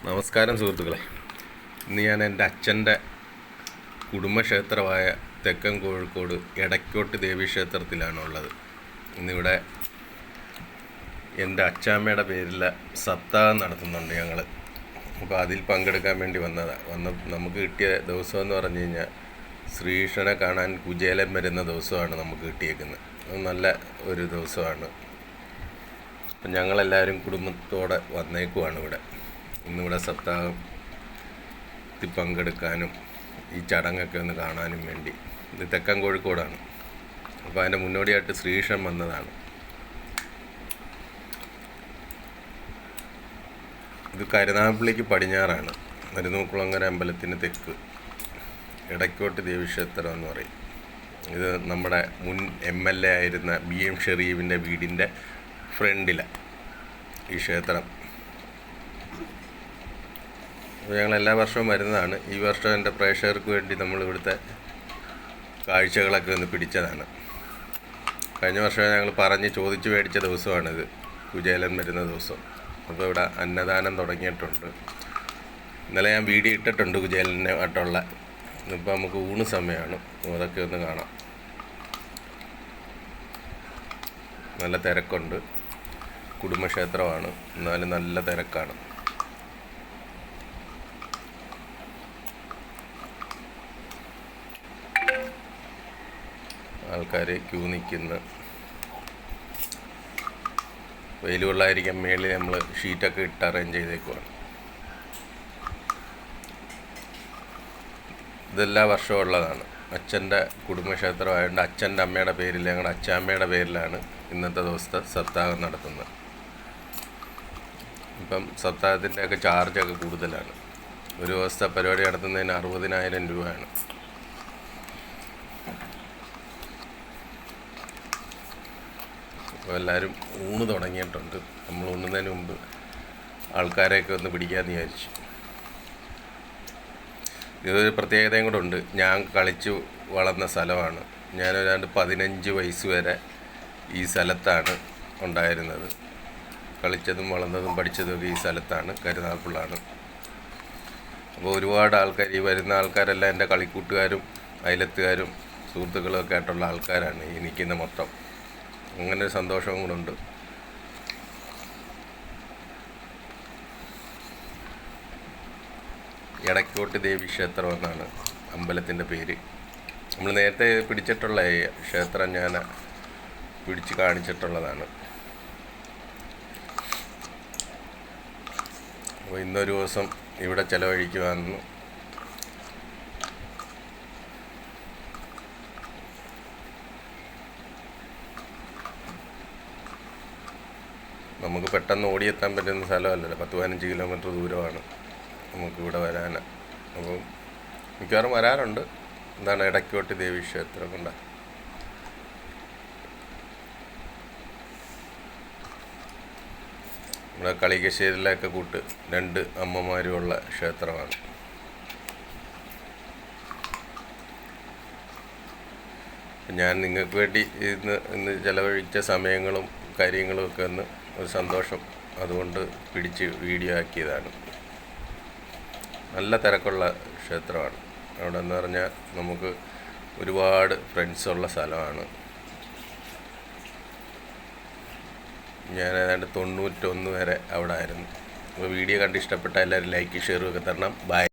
നമസ്കാരം സുഹൃത്തുക്കളെ. ഇന്ന് ഞാൻ എൻ്റെ അച്ഛൻ്റെ കുടുംബക്ഷേത്രമായ തെക്കൻ കോഴിക്കോട് എടക്കോട്ട് ദേവീക്ഷേത്രത്തിലാണ് ഉള്ളത്. ഇന്നിവിടെ എൻ്റെ അച്ചാമ്മയുടെ പേരിൽ സപ്താഹം നടത്തുന്നുണ്ട് ഞങ്ങൾ. അപ്പോൾ അതിൽ പങ്കെടുക്കാൻ വേണ്ടി വന്നതാണ്. നമുക്ക് കിട്ടിയ ദിവസമെന്ന് പറഞ്ഞു കഴിഞ്ഞാൽ ശ്രീകൃഷ്ണനെ കാണാൻ കുചേലൻ വരുന്ന ദിവസമാണ് നമുക്ക് കിട്ടിയേക്കുന്നത്. അത് നല്ല ഒരു ദിവസമാണ്. അപ്പം ഞങ്ങളെല്ലാവരും കുടുംബത്തോടെ വന്നേക്കുവാണ് ഇവിടെ. ഇന്നിവിടെ സപ്താഹത്തിൽ പങ്കെടുക്കാനും ഈ ചടങ്ങൊക്കെ ഒന്ന് കാണാനും വേണ്ടി. ഇത് തെക്കൻ കോഴിക്കോടാണ്. അപ്പോൾ അതിൻ്റെ മുന്നോടിയായിട്ട് ശ്രീകൃഷ്ണൻ വന്നതാണ്. ഇത് കരുനാഗപ്പള്ളിക്ക് പടിഞ്ഞാറാണ്. മരുന്നൂക്കുളങ്ങര അമ്പലത്തിന് തെക്ക് എടക്കോട്ട് ദേവീക്ഷേത്രം എന്ന് പറയും. ഇത് നമ്മുടെ മുൻ MLA ആയിരുന്ന BM ഷെരീഫിൻ്റെ വീടിൻ്റെ ഫ്രണ്ടിലാണ് ഈ ക്ഷേത്രം. അപ്പോൾ ഞങ്ങൾ എല്ലാ വർഷവും വരുന്നതാണ്. ഈ വർഷം എൻ്റെ പ്രേക്ഷകർക്ക് വേണ്ടി നമ്മൾ ഇവിടുത്തെ കാഴ്ചകളൊക്കെ ഒന്ന് പിടിച്ചതാണ്. കഴിഞ്ഞ വർഷം ഞങ്ങൾ പറഞ്ഞ് ചോദിച്ച് മേടിച്ച ദിവസമാണിത്, കുചേലൻ വരുന്ന ദിവസം. അപ്പോൾ ഇവിടെ അന്നദാനം തുടങ്ങിയിട്ടുണ്ട്. ഇന്നലെ ഞാൻ വീഡിയോ ഇട്ടിട്ടുണ്ട് കുചേലനെ ആയിട്ടുള്ള. ഇന്നിപ്പോൾ നമുക്ക് ഊണ് സമയമാണ്. അതൊക്കെ ഒന്ന് കാണാം. നല്ല തിരക്കുണ്ട്. കുടുംബക്ഷേത്രമാണ്, എന്നാലും നല്ല തിരക്കാണ്. ആൾക്കാർ ക്യൂ നിൽക്കുന്ന. വെയിൽ കൊള്ളാതിരിക്കാൻ മേളിൽ നമ്മൾ ഷീറ്റൊക്കെ ഇട്ട് അറേഞ്ച് ചെയ്തേക്കുവാണ്. ഇതെല്ലാ വർഷവും ഉള്ളതാണ്. അച്ഛൻ്റെ കുടുംബക്ഷേത്രമായതുകൊണ്ട് അച്ഛൻ്റെ അമ്മയുടെ പേരിൽ, ഞങ്ങളുടെ അച്ചാമ്മയുടെ പേരിലാണ് ഇന്നത്തെ ദിവസത്തെ സപ്താഹം നടത്തുന്നത്. ഇപ്പം സപ്താഹത്തിൻ്റെയൊക്കെ ചാർജൊക്കെ കൂടുതലാണ്. ഒരു ദിവസത്തെ പരിപാടി നടത്തുന്നതിന് 60,000 രൂപയാണ്. അപ്പോൾ എല്ലാവരും ഊണ് തുടങ്ങിയിട്ടുണ്ട്. നമ്മൾ ഉണ്ണുന്നതിന് മുമ്പ് ആൾക്കാരെയൊക്കെ ഒന്ന് പിടിക്കാമെന്ന് വിചാരിച്ചു. ഇതൊരു പ്രത്യേകതയും കൂടെ ഉണ്ട്. ഞാൻ കളിച്ച് വളർന്ന സ്ഥലമാണ്. ഞാൻ ഏതാണ്ട് 15 വയസ്സ് വരെ ഈ സ്ഥലത്താണ് ഉണ്ടായിരുന്നത്. കളിച്ചതും വളർന്നതും പഠിച്ചതൊക്കെ ഈ സ്ഥലത്താണ്, കരുനാഗപ്പള്ളിയാണ്. അപ്പോൾ ഒരുപാട് ആൾക്കാർ, ഈ വരുന്ന ആൾക്കാരെല്ലാം എൻ്റെ കളിക്കൂട്ടുകാരും അയലത്തുകാരും സുഹൃത്തുക്കളും ഒക്കെ ആയിട്ടുള്ള ആൾക്കാരാണ് ഈ നിൽക്കുന്ന മൊത്തം. അങ്ങനെ ഒരു സന്തോഷവും കൂടെ ഉണ്ട്. എടക്കോട്ട് ദേവീക്ഷേത്രം എന്നാണ് അമ്പലത്തിൻ്റെ പേര്. നമ്മൾ നേരത്തെ പിടിച്ചിട്ടുള്ള ക്ഷേത്രം ഞാൻ പിടിച്ച് കാണിച്ചിട്ടുള്ളതാണ്. അപ്പോൾ ഇന്നൊരു ദിവസം ഇവിടെ ചിലവഴിക്കുവാന്ന്. നമുക്ക് പെട്ടെന്ന് ഓടിയെത്താൻ പറ്റുന്ന സ്ഥലമല്ലല്ലോ. 10-15 കിലോമീറ്റർ ദൂരമാണ് നമുക്കിവിടെ വരാൻ. അപ്പം മിക്കവാറും വരാറുണ്ട്. എന്താണ് എടക്കോട്ട് ദേവീക്ഷേത്രം കൊണ്ട്. നമ്മുടെ കളികശ്ശേരിയിലൊക്കെ കൂട്ട് 2 അമ്മമാരുമുള്ള ക്ഷേത്രമാണ്. ഞാൻ നിങ്ങൾക്ക് വേണ്ടി ഇന്ന് ചിലവഴിച്ച സമയങ്ങളും കാര്യങ്ങളും ഒക്കെ ഒന്ന് ഒരു സന്തോഷം, അതുകൊണ്ട് പിടിച്ച് വീഡിയോ ആക്കിയതാണ്. നല്ല തിരക്കുള്ള ക്ഷേത്രമാണ്. അവിടെ എന്ന് പറഞ്ഞാൽ നമുക്ക് ഒരുപാട് ഫ്രണ്ട്സുള്ള സ്ഥലമാണ്. ഞാൻ ഏതാണ്ട് 91 വരെ അവിടെ ആയിരുന്നു. അപ്പോൾ വീഡിയോ കണ്ട് ഇഷ്ടപ്പെട്ട എല്ലാവരും ലൈക്ക് ഷെയറും ഒക്കെ തരണം. ബൈ.